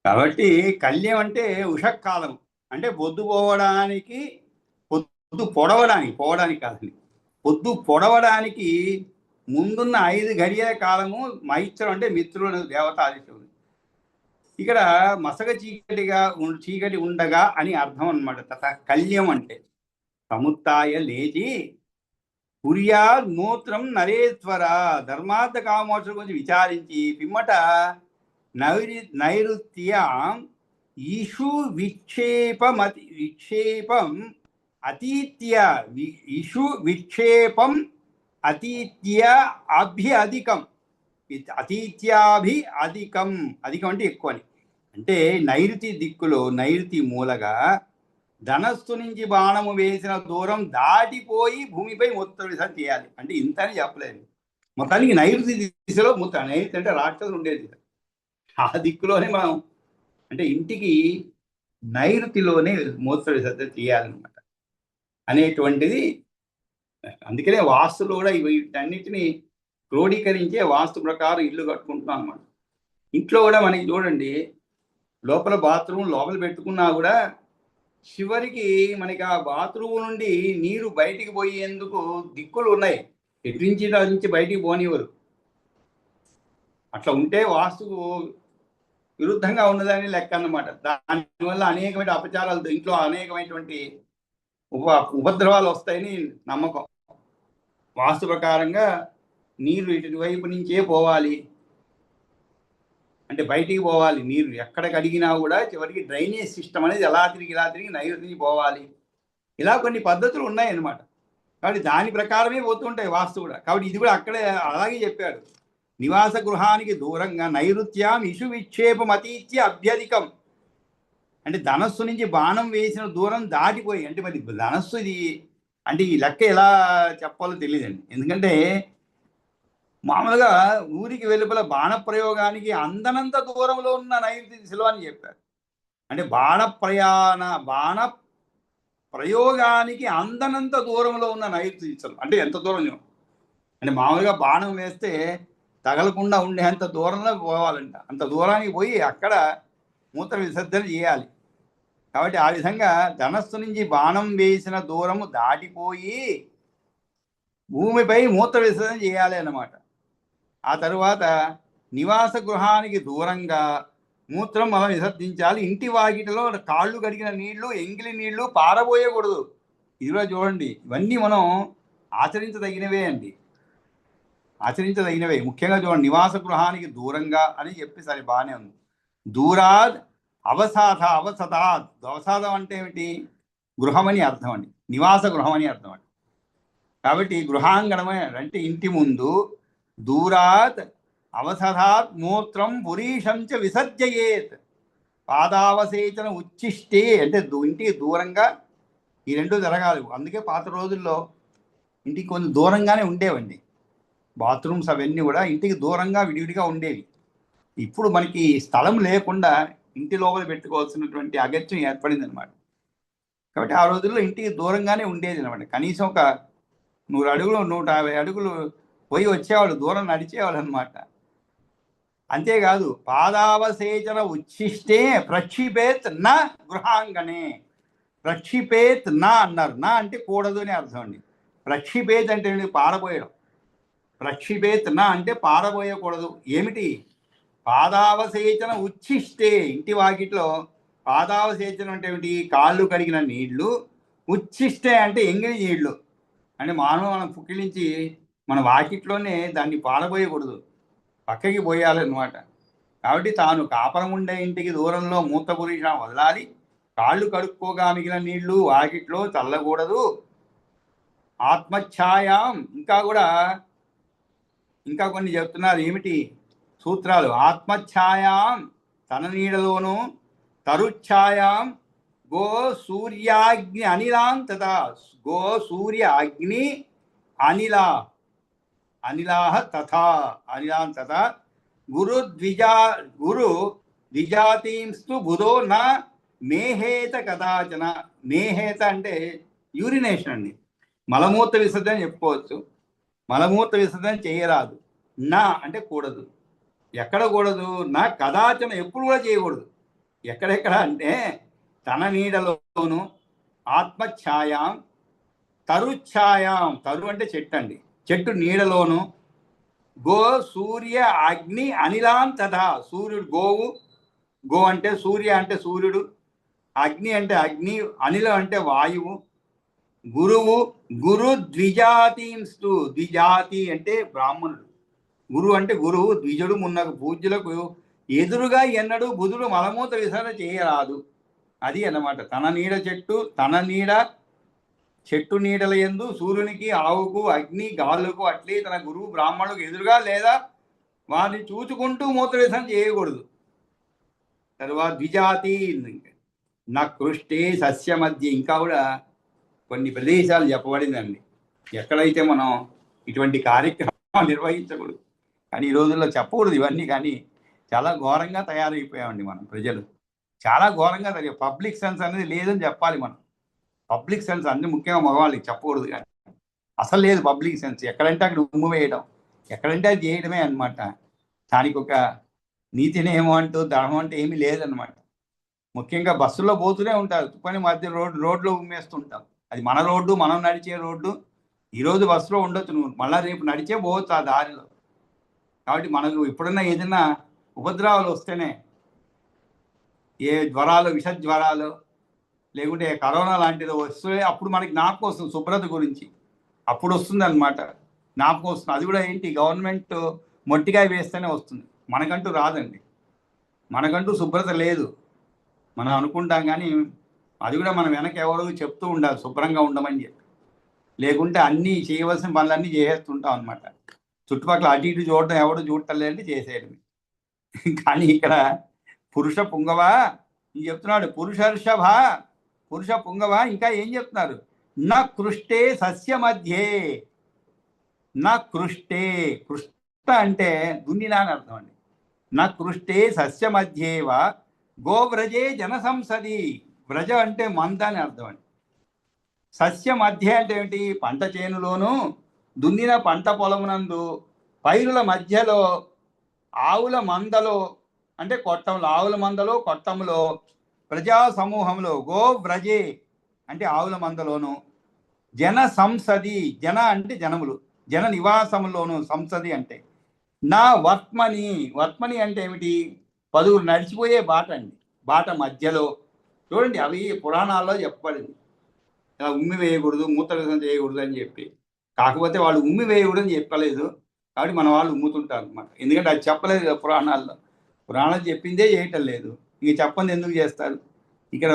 కాబట్టి కళ్యం అంటే ఉషకాలం, అంటే పొద్దు పోవడానికి, పొద్దు పోవడానికి కాదండి, పొద్దు పొడవడానికి ముందున్న 5 గడియల కాలము మైత్రం అంటే మిత్రుడు దేవతాదిశుడు. ఇక్కడ మసగ చీకటి ఉండగా అని అర్థం అనమాట. కళ్యం అంటే సముత్య లేచి కుర్యా మూత్రం నరేశ్వర, ధర్మార్థ కామోక్షం గురించి విచారించి పిమ్మట నైరుత్య ఈషు విక్షేపం అతీత్య, ఇషు విక్షేపం అతీత్య అధికం, అధికం అంటే ఎక్కువ అని. అంటే నైరుతి దిక్కులో నైరుతి మూలగా ధనస్సు నుంచి బాణము వేసిన దూరం దాటిపోయి భూమిపై మూత్ర విసర్జన చేయాలి అంటే ఇంత అని చెప్పలేదు. మొత్తానికి నైరుతి దిశలో నైరుతి అంటే రాక్షసులు ఉండేది, ఆ దిక్కులోనే మనం అంటే ఇంటికి నైరుతిలోనే మూత్ర విసర్జన చేయాలన్నమాట అనేటువంటిది. అందుకనే వాస్తులు కూడా వీటన్నిటిని క్రోడీకరించే వాస్తు ప్రకారం ఇల్లు కట్టుకుంటున్నాం అన్నమాట. ఇంట్లో కూడా మనకి చూడండి, లోపల బాత్రూమ్ లోపల పెట్టుకున్నా కూడా చివరికి మనకి ఆ బాత్రూమ్ నుండి నీరు బయటికి పోయేందుకు దిక్కులు ఉన్నాయి, నుంచి బయటికి పోనివ్వరు. అట్లా ఉంటే వాస్తుకు విరుద్ధంగా ఉన్నదని లెక్క అన్నమాట. దానివల్ల అనేకమైన అపచారాలు, ఇంట్లో అనేకమైనటువంటి ఉపద్రవాలు వస్తాయని నమ్మకం. వాస్తు ప్రకారంగా నీరు ఇటువైపు నుంచే పోవాలి, అంటే బయటికి పోవాలి. నీరు ఎక్కడికి అడిగినా కూడా చివరికి డ్రైనేజ్ సిస్టమ్ అనేది ఇలా తిరిగి నైరుతి నుంచి పోవాలి. ఇలా కొన్ని పద్ధతులు ఉన్నాయన్నమాట. కాబట్టి దాని ప్రకారమే పోతుంటాయి వాస్తు కూడా. కాబట్టి ఇది కూడా అక్కడే అలాగే చెప్పాడు. నివాస గృహానికి దూరంగా నైరుత్యం ఇషు విక్షేపం అతీత్య అభ్యధికం, అంటే ధనస్సు నుంచి బాణం వేసిన దూరం దాటిపోయి. అంటే మరి ధనస్సు ఇది అంటే ఈ లెక్క ఎలా చెప్పాలో తెలియదండి. ఎందుకంటే మామూలుగా ఊరికి వెలుపల బాణ ప్రయోగానికి అందనంత దూరంలో ఉన్న నైరుతి దిశలో అని చెప్పారు. అంటే బాణ ప్రయోగానికి అందనంత దూరంలో ఉన్న నైరుతి దిశలు అంటే ఎంత దూరం? అంటే మామూలుగా బాణం వేస్తే తగలకుండా ఉండేంత దూరంలో పోవాలంట. అంత దూరానికి పోయి అక్కడ మూత్ర విసర్జన చేయాలి. కాబట్టి ఆ విధంగా ధనస్సు నుంచి బాణం వేసిన దూరము దాటిపోయి భూమిపై మూత్ర విసర్జన చేయాలి అన్నమాట. ఆ తరువాత నివాస గృహానికి దూరంగా మూత్రం మనం విసర్జించాలి. ఇంటి వాకిటిలో కాళ్ళు కడిగిన నీళ్లు, ఎంగిలి నీళ్లు పారబోయకూడదు. ఇదిలో చూడండి, ఇవన్నీ మనం ఆచరించదగినవే అండి, ఆచరించదగినవే. ముఖ్యంగా చూడండి, నివాస గృహానికి దూరంగా అని చెప్పి సరే బాగానే ఉంది. దూరాద్ అవసతాద్, అవసాదం అంటే ఏమిటి? గృహమని అర్థం అండి, నివాస గృహం అని అర్థం అండి. కాబట్టి గృహాంగణమే అంటే ఇంటి ముందు దూరాత్ అవసధాత్ మూత్రం పురీషంచ విసర్జయేత్, పాదావసేచన ఉచ్చిష్టే అంటే ఇంటికి దూరంగా ఈ రెండు జరగాలి. అందుకే పాత రోజుల్లో ఇంటికి కొంచెం దూరంగానే ఉండేవండి బాత్రూమ్స్, అవన్నీ కూడా ఇంటికి దూరంగా విడివిడిగా ఉండేవి. ఇప్పుడు మనకి స్థలం లేకుండా ఇంటి లోపల పెట్టుకోవాల్సినటువంటి అగత్యం ఏర్పడింది అనమాట. కాబట్టి ఆ రోజుల్లో ఇంటికి దూరంగానే ఉండేది అనమాట. కనీసం ఒక 100 అడుగులు 150 అడుగులు పోయి వచ్చేవాళ్ళు, దూరం నడిచేవాళ్ళు అనమాట. అంతేకాదు పాదావసేచన ఉచ్చిష్టే ప్రక్షిపేత్ నా గృహాంగణే, ప్రక్షిపేత్ నా అన్నారు. నా అంటే కూడదు అని అర్థం అండి. ప్రక్షిపేత్ అంటే పారబోయడం. ప్రక్షిపేత్ నా అంటే పారబోయకూడదు. ఏమిటి? పాదావసేచన ఉచ్చిష్టే, ఇంటి వాకిట్లో పాదావసేచనం అంటే ఏమిటి? కాళ్ళు కడిగిన నీళ్లు. ఉచ్చిష్టే అంటే ఎంగిలి నీళ్లు. అంటే మనం పుక్కిలించి మన వాకిట్లోనే దాన్ని పారబోయకూడదు, పక్కకి పోయాలన్నమాట. కాబట్టి తాను కాపురం ఉండే ఇంటికి దూరంలో మూత్రపురీషం వదలాలి. కాళ్ళు కడుక్కోగా మిగిలిన నీళ్లు వాకిట్లో చల్లకూడదు. ఆత్మఛాయాం, ఇంకా కొన్ని చెప్తున్నారు. ఏమిటి సూత్రాలు? ఆత్మఛాయాం తన నీడలోను, తరుఛాయాం గో సూర్యాగ్ని అనిలాం తథా, గో సూర్య అగ్ని అనిలాహ తథా, అనిలాం తథా గురు ద్విజాతీంస్తు బుధో నా మేహేత కదాచన. మేహేత అంటే యూరినేషన్ అండి, మలమూత్ర విసర్జన చెప్పుకోవచ్చు. మలమూత్ర విసర్జన చేయరాదు. నా అంటే కూడదు. ఎక్కడ కూడదు? నా కదాచన ఎప్పుడు కూడా చేయకూడదు. ఎక్కడెక్కడ అంటే తన నీడలోను, ఆత్మఛాయాం, తరుఛాయాం, తరు అంటే చెట్టు అండి, చెట్టు నీడలోను, గో సూర్య అగ్ని అనిలాం తథా, సూర్యుడు గోవు, గో అంటే సూర్య అంటే సూర్యుడు, అగ్ని అంటే అగ్ని, అనిలం అంటే వాయువు, గురువు, గురు ద్విజాతింస్తు, ద్విజాతి అంటే బ్రాహ్మణుడు, గురువు అంటే గురువు, ద్విజుడు మున్నగు పూజ్యులకు ఎదురుగా ఎన్నడూ బుధుడు మలమూత్ర విసర్జన చేయరాదు. అది అన్నమాట. తన నీడ చెట్టు, తన నీడ చెట్టు నీడల యందు సూర్యునికి, ఆవుకు, అగ్ని, గాలుకు, అట్లే తన గురువు బ్రాహ్మణులకు ఎదురుగా లేదా వారిని చూచుకుంటూ మూత్ర విసర్జన చేయకూడదు. తర్వాత ద్విజాతి నా కృష్టే సస్య మధ్య, ఇంకా కూడా కొన్ని ప్రదేశాలు చెప్పబడిందండి ఎక్కడైతే మనం ఇటువంటి కార్యక్రమాలు నిర్వహించకూడదు. కానీ ఈ రోజుల్లో చెప్పకూడదు ఇవన్నీ, కానీ చాలా ఘోరంగా తయారైపోయామండి మనం ప్రజలు, చాలా ఘోరంగా పబ్లిక్ సెన్స్ అనేది లేదని చెప్పాలి మనం. పబ్లిక్ సెన్స్ అన్ని ముఖ్యంగా మగవాళ్ళకి చెప్పకూడదు, కానీ అసలు లేదు పబ్లిక్ సెన్స్. ఎక్కడంటే అక్కడ ఉమ్ము వేయడం, ఎక్కడంటే అది చేయడమే అనమాట. దానికి ఒక నీతి నియమం అంటూ ధర్మం అంటే ఏమీ లేదనమాట. ముఖ్యంగా బస్సుల్లో పోతూనే ఉంటారు, పని మధ్య రోడ్లో ఉమ్మేస్తుంటాం. అది మన రోడ్డు, మనం నడిచే రోడ్డు. ఈరోజు బస్సులో ఉండొచ్చు, నువ్వు మళ్ళీ రేపు నడిచే పోవచ్చు ఆ దారిలో. కాబట్టి మనకు ఎప్పుడన్నా ఏదైనా ఉపద్రవాలు వస్తేనే, ఏ జ్వరాలు, విష జ్వరాలు, లేకుంటే కరోనా లాంటిది వస్తే అప్పుడు మనకి జ్ఞాపకం వస్తుంది శుభ్రత గురించి, అప్పుడు వస్తుంది అనమాట జ్ఞాపకం వస్తుంది. అది కూడా ఏంటి, గవర్నమెంట్ మొట్టికాయ వేస్తేనే వస్తుంది, మనకంటూ రాదండి. మనకంటూ శుభ్రత లేదు, మనం అనుకుంటాం, కానీ అది కూడా మనం వెనక ఎవరు చెప్తూ ఉండాలి శుభ్రంగా ఉండమని చెప్పి. లేకుంటే అన్నీ చేయవలసిన పనులన్నీ చేసేస్తుంటాం అనమాట. చుట్టుపక్కల అటు ఇటు చూడడం ఎవడు చూడటలేదంటే చేసేయడం. కానీ ఇక్కడ పురుష పుంగవ చెప్తున్నాడు, పురుషర్షభ, పురుష పుంగవ. ఇంకా ఏం చెప్తున్నారు, నా కృష్టే సస్య మధ్యే, నా కృష్టే, కృష్ట అంటే దున్నినా అని అర్థం అండి. నా కృష్టే సస్య మధ్యేవ గోవ్రజే జనసంసది, వ్రజ అంటే మంద అని అర్థం అండి. సస్య మధ్య అంటే ఏమిటి, పంట చేనులోను, దున్నిన పంట పొలమునందు, పైరుల మధ్యలో, ఆవుల మందలో అంటే కొట్టంలో, ఆవుల మందలో కొట్టంలో, ప్రజా సమూహంలో, గోవ్రజే అంటే ఆవుల మందలోను, జన సంసది, జన అంటే జనములు, జన నివాసంలోను, సంసది అంటే నా వర్త్మని, వర్త్మని అంటే ఏమిటి, పదువురు నడిచిపోయే బాట అండి, బాట మధ్యలో. చూడండి, అవి పురాణాల్లో చెప్పబడింది, ఇలా ఉమ్మి వేయకూడదు, మూత్ర విసర్జన చేయకూడదు అని చెప్పి. కాకపోతే వాళ్ళు ఉమ్మి వేయకూడదు అని చెప్పలేదు, కాబట్టి మన వాళ్ళు ఉమ్ముతుంటారు అనమాట. ఎందుకంటే అది చెప్పలేదు కదా పురాణాల్లో, పురాణాలు చెప్పిందే చేయటం లేదు, ఇంక చెప్పండి ఎందుకు చేస్తారు. ఇక్కడ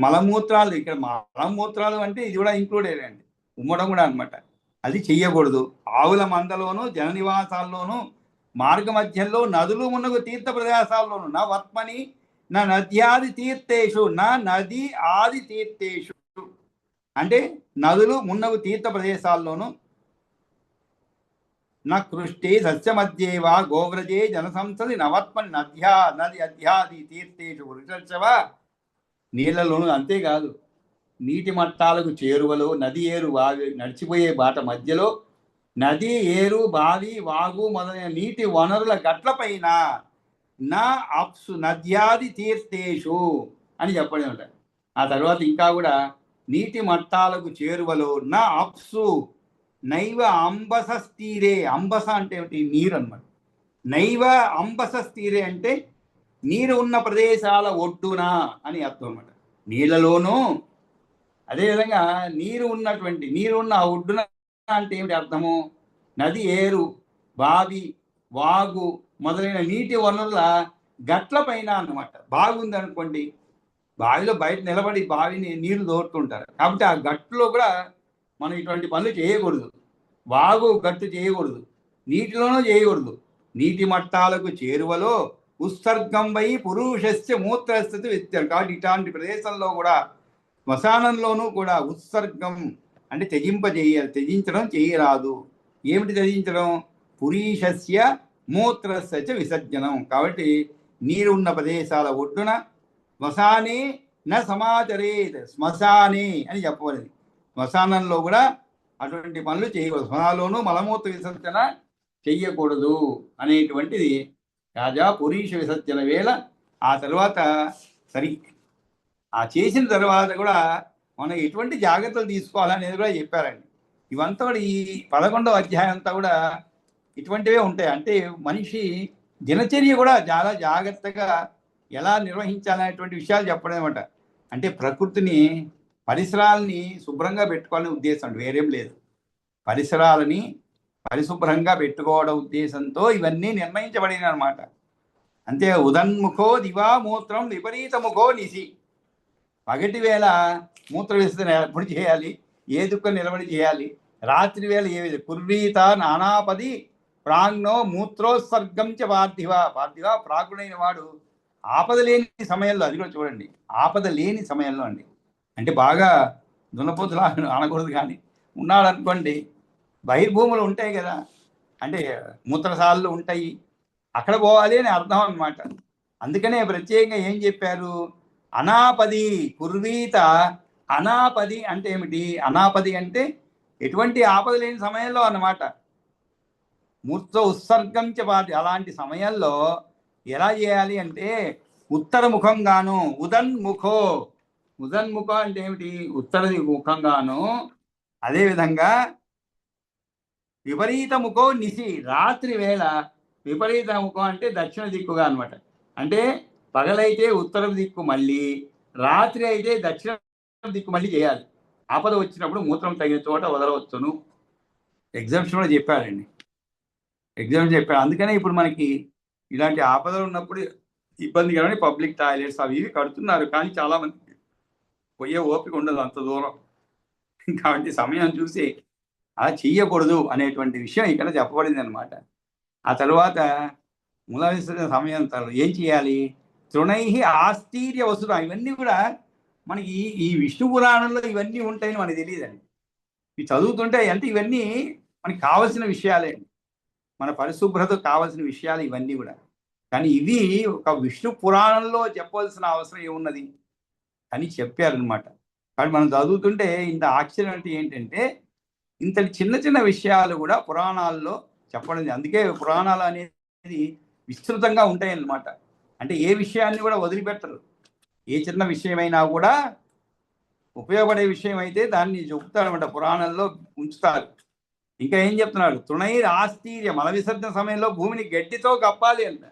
మలమూత్రాలు, ఇక్కడ మలమూత్రాలు అంటే ఇది కూడా ఇంక్లూడెడ్ అండి, ఉమ్మడం కూడా అనమాట. అది చెయ్యకూడదు. ఆవుల మందలోను, జన నివాసాల్లోనూ, మార్గ మధ్యంలో, నదులు మున్నగు తీర్థ ప్రదేశాల్లోను, నా వర్త్మని నా నద్యాది తీర్థేషు, నా నది ఆది తీర్థేషు అంటే నదులు మున్నగు తీర్థ ప్రదేశాల్లోనూ, నా కృష్టి సస్య మధ్యేవా గోవ్రజే జనసంసది నవత్మని నది అధ్యాది తీర్థేషు వృషర్షవ, నీళ్లలోను. అంతేకాదు, నీటి మట్టాలకు చేరువలో, నది, ఏరు, బావి, నడిచిపోయే బాట మధ్యలో, నది, ఏరు, బావి, వాగు మొదలైన నీటి వనరుల గట్లపైన, నా అప్సు నద్యాది తీర్థేషు అని చెప్పడం ఉంటాయి. ఆ తర్వాత ఇంకా కూడా నీటి మట్టాలకు చేరువలో, నా అప్సు నైవ అంబస స్థీరే, అంబస అంటే ఏమిటి, నీరు అన్నమాట. నైవ అంబస స్థీరే అంటే నీరు ఉన్న ప్రదేశాల ఒడ్డున అని అర్థం అన్నమాట. నీళ్ళలోనూ, అదేవిధంగా నీరు ఉన్నటువంటి, నీరున్న ఒడ్డున అంటే ఏమిటి అర్థము, నది, ఏరు, బావి, వాగు మొదలైన నీటి వనరుల గట్ల పైన అన్నమాట. బావి ఉందనుకోండి, బావిలో బయట నిలబడి బావిని నీళ్లు దోరుతుంటారు, కాబట్టి ఆ గట్టులో కూడా మనం ఇటువంటి పనులు చేయకూడదు. వాగు గట్టు చేయకూడదు, నీటిలోనూ చేయకూడదు. నీటి మట్టాలకు చేరువలో ఉత్సర్గం వై పురుషస్య మూత్రస్థితి విత్యం. కాబట్టి ఇట్లాంటి ప్రదేశంలో కూడా, శ్మశానంలోనూ కూడా ఉత్సర్గం అంటే త్యజించడం చేయరాదు. ఏమిటి త్యజించడం, పురీషస్య మూత్రస్య విసర్జనం. కాబట్టి నీరున్న ప్రదేశాల ఒడ్డున, శ్మశానే న సమాచరేత్, శ్మశానే అని చెప్పబడింది. శ్మశానంలో కూడా అటువంటి పనులు చేయకూడదు, శ్మశానంలోనూ మలమూత్ర విసర్జన చెయ్యకూడదు అనేటువంటిది రాజా పురీష విసర్జన వేళ. ఆ తర్వాత సరే, ఆ చేసిన తర్వాత కూడా మనం ఎటువంటి జాగ్రత్తలు తీసుకోవాలనేది కూడా చెప్పారండి. ఇవంతా కూడా ఈ 11వ అధ్యాయం అంతా కూడా ఇటువంటివే ఉంటాయి. అంటే మనిషి దినచర్య కూడా చాలా జాగ్రత్తగా ఎలా నిర్వహించాలనేటువంటి విషయాలు చెప్పడం అనమాట. అంటే ప్రకృతిని, పరిసరాలని శుభ్రంగా పెట్టుకోవాలనే ఉద్దేశం, వేరేం లేదు. పరిసరాలని పరిశుభ్రంగా పెట్టుకోవడం ఉద్దేశంతో ఇవన్నీ నిర్ణయించబడినవి అనమాట. అంతే, ఉదన్ముఖో దివామూత్రం విపరీతముఖో నిశి. పగటి వేళ మూత్ర విసర్జన ఎప్పుడు చేయాలి, ఏ దుఃఖం నిలబడి చేయాలి, రాత్రి వేళ ఏ విధంగా కుర్వీత నానాపది ప్రాజ్ఞో మూత్రోత్సర్గం చ పార్థివ. పార్థివ ప్రాజ్ఞుడైన వాడు ఆపద లేని సమయంలో, అది కూడా చూడండి, ఆపద లేని సమయంలో అండి. అంటే బాగా దున్నపోతులా అనకూడదు, కానీ ఉన్నాడు అనుకోండి, బహిర్భూములు ఉంటాయి కదా, అంటే మూత్రశాలలు ఉంటాయి, అక్కడ పోవాలి అని అర్థం అనమాట. అందుకనే ప్రత్యేకంగా ఏం చెప్పారు, అనాపది కుర్వీత. అనాపది అంటే ఏమిటి? అనాపది అంటే ఎటువంటి ఆపద లేని సమయంలో అన్నమాట. మూర్త ఉత్సర్గం చపాతి. అలాంటి సమయంలో ఎలా చేయాలి అంటే ఉత్తర ముఖంగాను, ఉదన్ముఖో. ఉదన్ముఖ అంటే ఏమిటి? ఉత్తర ముఖంగాను. అదేవిధంగా విపరీత ముఖో నిశి. రాత్రి వేళ విపరీత ముఖం అంటే దక్షిణ దిక్కుగా అనమాట. అంటే పగలైతే ఉత్తర దిక్కు మళ్ళీ, రాత్రి అయితే దక్షిణ దిక్కు మళ్ళీ చేయాలి. ఆపద వచ్చినప్పుడు మూత్రం తగిన చోట వదలవచ్చును. ఎగ్జామ్షన్ కూడా చెప్పారండి, ఎగ్జామ్ చెప్పారు. అందుకనే ఇప్పుడు మనకి ఇలాంటి ఆపదలు ఉన్నప్పుడు ఇబ్బంది కానీ పబ్లిక్ టాయిలెట్స్ అవి ఇవి కడుతున్నారు, కానీ చాలా మంది పోయే ఓపిక ఉండదు అంత దూరం. కాబట్టి సమయం చూసి అలా చెయ్యకూడదు అనేటువంటి విషయం ఇక్కడ చెప్పబడింది అనమాట. ఆ తర్వాత మూల విసర్జన సమయం తర్వాత ఏం చేయాలి? తృణై ఆస్థీర్య వసుధ. ఇవన్నీ కూడా మనకి ఈ విష్ణు పురాణంలో ఇవన్నీ ఉంటాయని మనకు తెలియదండి. ఇవి చదువుతుంటే అంటే ఇవన్నీ మనకి కావలసిన విషయాలే, మన పరిశుభ్రతకు కావలసిన విషయాలు ఇవన్నీ కూడా. కానీ ఇవి ఒక విష్ణు పురాణంలో చెప్పవలసిన అవసరం ఏమున్నది అని చెప్పారనమాట. కానీ మనం చదువుతుంటే ఇంత ఆశ్చర్యం అంటే ఏంటంటే ఇంతటి చిన్న చిన్న విషయాలు కూడా పురాణాల్లో చెప్పడం. అందుకే పురాణాలు అనేది విస్తృతంగా ఉంటాయి అన్నమాట. అంటే ఏ విషయాన్ని కూడా వదిలిపెట్టరు. ఏ చిన్న విషయమైనా కూడా ఉపయోగపడే విషయం అయితే దాన్ని చెబుతారనమాట, పురాణంలో ఉంచుతారు. ఇంకా ఏం చెప్తున్నాడు? తృణై ఆస్థీర్య. మల విసర్జన సమయంలో భూమిని గడ్డితో కప్పాలి అంట.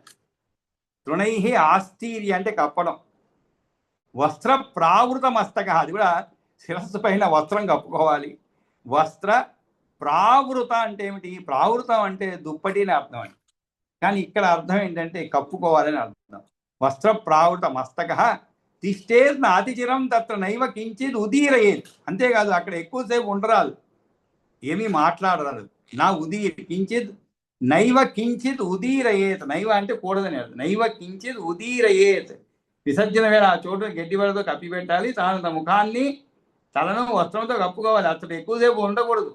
తృణై ఆస్థీర్య అంటే కప్పడం. వస్త్ర ప్రావృత మస్తక. అది కూడా శిరస్సు పైన వస్త్రం కప్పుకోవాలి. వస్త్ర ప్రావృత అంటే ఏమిటి? ప్రావృతం అంటే దుప్పటి అని అర్థం అండి, కానీ ఇక్కడ అర్థం ఏంటంటే కప్పుకోవాలని అర్థం. వస్త్ర ప్రావృత మస్తక తిష్టే నాతిచిరం తత్ర నైవ కించిత్ ఉదీరయేత్. అంతేకాదు, అక్కడ ఎక్కువసేపు ఉండరాదు, ఏమీ మాట్లాడరాదు. నా ఉదీర్ కించిత్ నైవ కించిత్ ఉదీరయేత్. నైవ అంటే కూడదని అర్థం. నైవ కించిత్ ఉదీరయేత్. విసర్జన వేళ ఆ చోటు గడ్డి వరతో కప్పి పెట్టాలి. తన ముఖాన్ని, తలను వస్త్రంతో కప్పుకోవాలి. అతడు ఎక్కువసేపు ఉండకూడదు.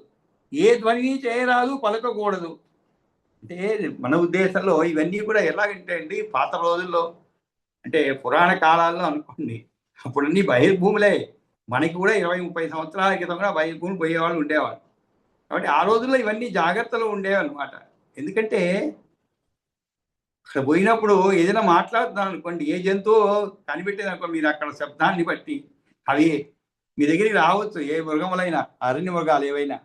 ఏ ధ్వని చేయరాదు, పలకకూడదు. అంటే మన ఉద్దేశంలో ఇవన్నీ కూడా ఎలాగంటే అండి, పాత రోజుల్లో అంటే పురాణ కాలాల్లో అనుకోండి, అప్పుడన్నీ బహిర్భూములే. మనకి కూడా 20-30 సంవత్సరాల క్రితం కూడా బహిర్భూమి పోయేవాళ్ళు ఉండేవాళ్ళు. కాబట్టి ఆ రోజుల్లో ఇవన్నీ జాగ్రత్తలు ఉండేవి అనమాట. ఎందుకంటే అక్కడ పోయినప్పుడు ఏదైనా మాట్లాడుతున్నాం అనుకోండి, ఏ జంతువు కనిపెట్టేది అనుకో, మీరు అక్కడ శబ్దాన్ని బట్టి అవి మీ దగ్గరికి రావచ్చు, ఏ మృగములైనా, అరణ్య మృగాలు ఏవైనా.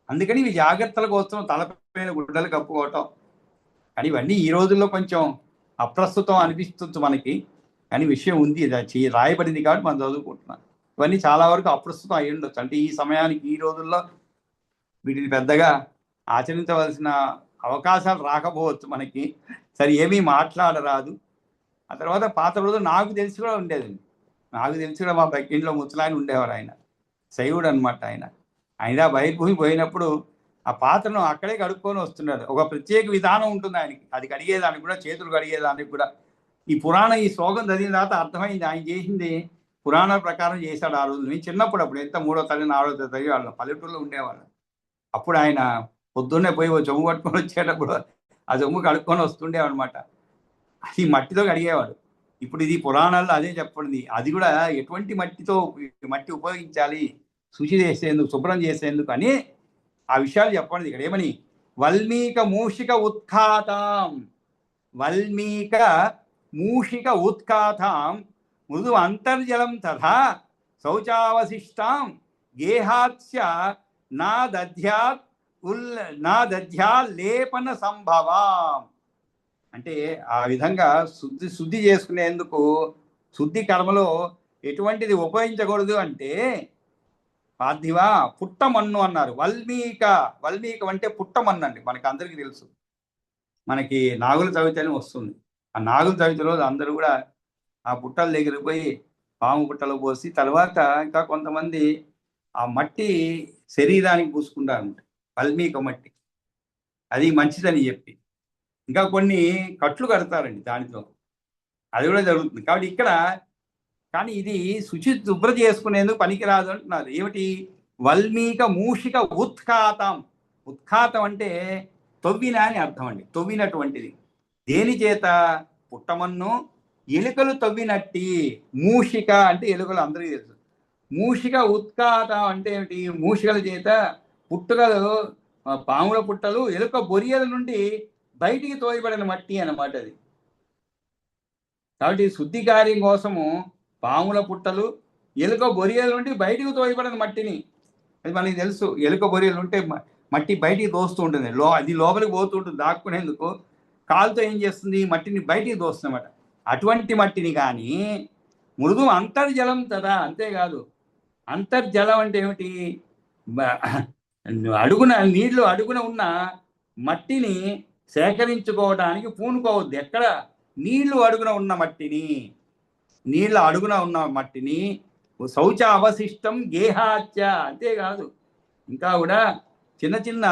అందుకని ఇవి జాగ్రత్తల కోసం తలపైన గుడ్డలు కప్పుకోవటం. కానీ ఇవన్నీ ఈ రోజుల్లో కొంచెం అప్రస్తుతం అనిపిస్తుంది మనకి, కానీ విషయం ఉంది, రాయబడింది కాబట్టి మనం చదువుకుంటున్నాం. ఇవన్నీ చాలా వరకు అప్రస్తుతం అయి ఉండొచ్చు. అంటే ఈ సమయానికి, ఈ రోజుల్లో వీటిని పెద్దగా ఆచరించవలసిన అవకాశాలు రాకపోవచ్చు మనకి. సరే, ఏమీ మాట్లాడరాదు. ఆ తర్వాత పాత రోజులు నాకు తెలిసి కూడా ఉండేదండి. నాకు తెలిసి కూడా మా ఇంట్లో ముసలాయన ఉండేవారు, ఆయన శైవుడు అనమాట. ఆయన బహిర్భూమి పోయినప్పుడు ఆ పాత్రను అక్కడే కడుక్కొని వస్తున్నాడు. ఒక ప్రత్యేక విధానం ఉంటుంది ఆయనకి, అది కడిగేదానికి కూడా, చేతులు కడిగేదానికి కూడా. ఈ ఈ శ్లోకం చదివిన తర్వాత అర్థమైంది, ఆయన చేసింది పురాణాల ప్రకారం చేశాడు ఆ రోజు. నేను చిన్నప్పుడు, అప్పుడు ఎంత 3వ తరగతి 4వ తరగతి చదివేవాళ్ళం, పల్లెటూరులో ఉండేవాళ్ళం. అప్పుడు ఆయన పొద్దున్నే పోయి ఓ చెమ్ము పట్టుకొని వచ్చేటప్పుడు ఆ చెమ్ము కడుక్కొని వస్తుండేవన్నమాట. అది మట్టితో కడిగేవాడు. ఇప్పుడు ఇది పురాణాల్లో అదే చెప్పండి. అది కూడా ఎటువంటి మట్టి ఉపయోగించాలి శుచి చేసేందుకు, శుభ్రం చేసేందుకు అని ఆ విషయాలు చెప్పండి ఇక్కడ. ఏమని? వల్మీక మూషిక ఉత్ఖాతాం. వల్మీక మూషిక ఉత్ఖాతాం మృదు అంతర్జలం తథా శౌచావశిష్టాం గేహాత్స్య నా దధ్యాత్ నా దధ్యా లేపన సంభవాం. అంటే ఆ విధంగా శుద్ధి చేసుకునేందుకు శుద్ధి కర్మలో ఎటువంటిది ఉపయోగించకూడదు అంటే పార్థివ పుట్టమన్ను అన్నారు. వల్మీకం అంటే పుట్టమన్ను అండి. మనకి అందరికీ తెలుసు, మనకి నాగుల చవితి అని వస్తుంది. ఆ నాగుల చవితి రోజు అందరూ కూడా ఆ పుట్టల దగ్గరికి పోయి పాము పుట్టలు పోసి తర్వాత ఇంకా కొంతమంది ఆ మట్టి శరీరానికి పూసుకుంటారు, వల్మీక మట్టి, అది మంచిదని చెప్పి ఇంకా కొన్ని కట్లు కడతారండి దానితో, అది కూడా జరుగుతుంది. కాబట్టి ఇక్కడ కానీ ఇది శుభ్ర చేసుకునేందుకు పనికిరాదు అంటున్నారు. ఏమిటి? వల్మీక మూషిక ఉత్ఖాతం. ఉత్ఖాతం అంటే తవ్విన అని అర్థం అండి, తవ్వినటువంటిది. దేని చేత? పుట్టమన్ను ఎలుకలు తవ్వినట్టి. మూషిక అంటే ఎలుకలు అందరికీ తెలుసు. మూషిక ఉత్ఖాతం అంటే ఏమిటి? మూషికల చేత పుట్టుకలు, పాముల పుట్టలు ఎలుక బొరియల నుండి బయటికి తోయబడిన మట్టి అన్నమాట అది. కాబట్టి శుద్ధి కార్యం కోసము పాముల పుట్టలు ఎలుక బొరియల నుండి బయటికి తోయబడిన మట్టిని, అది మనకి తెలుసు. ఎలుక బొరియలు ఉంటే మట్టి బయటికి తోస్తూ ఉంటుంది, అది లోపలికి పోతూ ఉంటుంది. దాక్కునేందుకు కాలుతో ఏం చేస్తుంది? మట్టిని బయటికి తోస్తుందన్నమాట. అటువంటి మట్టిని కానీ మృదు అంతర్జలం కదా. అంతేకాదు, అంతర్జలం అంటే ఏమిటి? నీళ్లు అడుగున ఉన్న మట్టిని సేకరించుకోవడానికి పూనుకోవద్దు. ఎక్కడ? నీళ్లు అడుగున ఉన్న మట్టిని, నీళ్ళ అడుగున ఉన్న మట్టిని శౌచ అవశిష్టం గేహాచ్య. అంతేకాదు, ఇంకా కూడా చిన్న చిన్న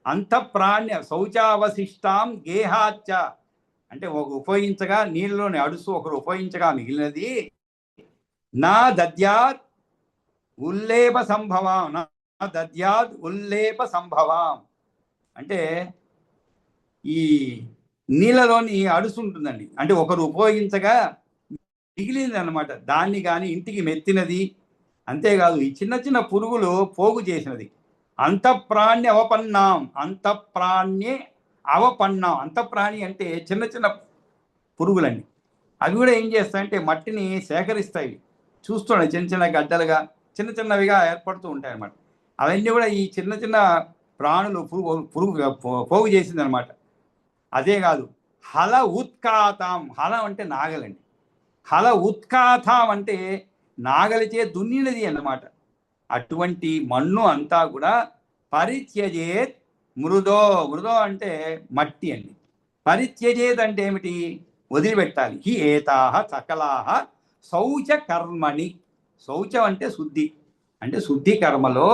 అంతఃప్రాణ్య శౌచావశిష్టాం గేహాచ్య అంటే ఒక ఉపయోగించగా నీళ్ళలోని అడుసు ఒకరు ఉపయోగించగా మిగిలినది నా దద్యాత్ ఉల్లేప సంభవం. నా దద్యాత్ ఉల్లేప సంభవం అంటే ఈ నీళ్ళలోని అడుసు ఉంటుందండి, అంటే ఒకరు ఉపయోగించగా మిగిలింది అన్నమాట. దాన్ని కానీ ఇంటికి మెత్తినది. అంతేకాదు, ఈ చిన్న చిన్న పురుగులు పోగు చేసినది. అంతఃప్రాణ్య అవపన్నాం. అంతఃప్రాణ్యే అవపన్నాం. అంతఃప్రాణి అంటే చిన్న చిన్న పురుగులండి. అవి కూడా ఏం చేస్తాయంటే మట్టిని సేకరిస్తాయి. చూస్తున్నాయి, చిన్న చిన్న గడ్డలుగా చిన్న చిన్నవిగా ఏర్పడుతూ ఉంటాయి అన్నమాట. అవన్నీ కూడా ఈ చిన్న చిన్న ప్రాణులు పోగు చేసింది అనమాట. అదే కాదు, హల ఉత్కాతం. హలం అంటే నాగలండి. హల ఉత్కాతం అంటే నాగలిచే దున్నినది అన్నమాట. అటువంటి మన్ను అంతా కూడా పరిత్యజేత్ మృదో. మృదో అంటే మట్టి అండి. పరిత్యజేత్ అంటే ఏమిటి? వదిలిపెట్టాలి. హి ఏతాహ సకలాహ శౌచ కర్మణి. శౌచం అంటే శుద్ధి, అంటే శుద్ధి కర్మలో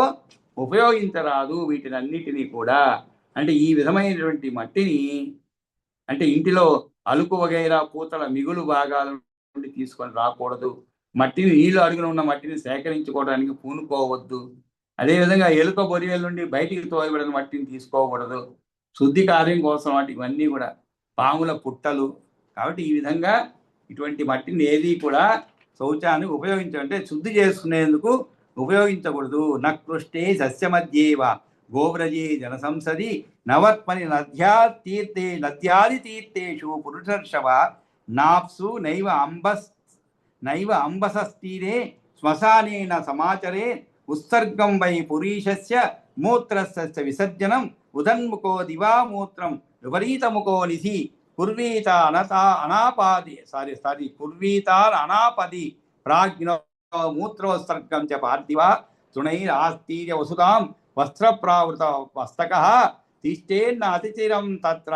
ఉపయోగించరాదు వీటినన్నిటినీ కూడా. అంటే ఈ విధమైనటువంటి మట్టిని, అంటే ఇంటిలో అలుకు వగైరా పూతల మిగులు భాగాల నుండి తీసుకొని రాకూడదు. మట్టిని, నీళ్లు అడుగున ఉన్న మట్టిని సేకరించుకోవడానికి పూనుకోవద్దు. అదేవిధంగా ఎలుక బొరియల నుండి బయటికి తోయబడిన మట్టిని తీసుకోకూడదు. శుద్ధి కార్యం కోసం ఇవన్నీ కూడా పాముల పుట్టలు. కాబట్టి ఈ విధంగా ఇటువంటి మట్టిని ఏది కూడా శౌచాన్ని ఉపయోగించాలంటే శుద్ధి చేసుకునేందుకు ఉపయోగించకూడదు. నకృష్టే సస్య మధ్యేవ గోవ్రజే జనసంసది నవత్మని నద్యాది తీర్థేషు పురుషర్షవ నాప్సు నైవ అంబసస్తీరే శ్మశానేన సమాచరే ఉత్సర్గం వై పురీషస్య మూత్రస్య విసర్జనం ఉదన్ముఖో దివామూత్రం విపరీతముఖో నిధి కుర్వీత అనాపది ప్రాజ్ఞో మూత్రోత్సర్గం చ పార్థివ తృణైరాస్తీర్య వసుతాం వస్త్రప్రావృత వస్తకః తిష్టేన్న అతిచిరం తత్ర